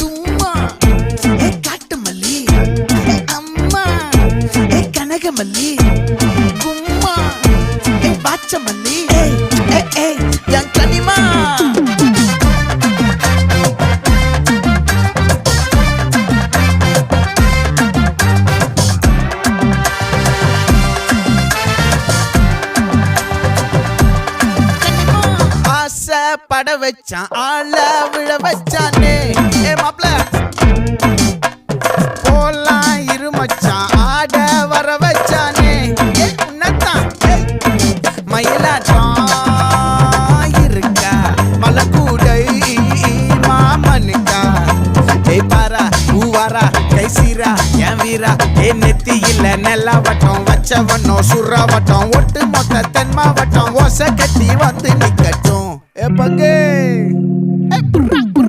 தும்மா ஏ காட்டு மல்லி அம்மா ஏ கனகமல்லி கும்மா ஏ பாச்ச மல்லி என் கனிமா பட வச்சான் ஆள விழ வச்சானே ஏ மாப்ள போலாம் இருமச்சான் ஆட வர வச்சானே ஏ உன்னத்தான் மயிலாட்டம் இருக்கா மலக்கூடை மாமனுக்கா ஏய் பாரா பூவாரா கைசீரா என் வீரா ஏ நெத்தி இல்ல நெல்லா வட்டம் வச்சவனோ சுறா வட்டம் ஒட்டு மொத்த தென் மாவட்டம் ஓசை கட்டி வந்து நிக்கட்டும். É pra quem?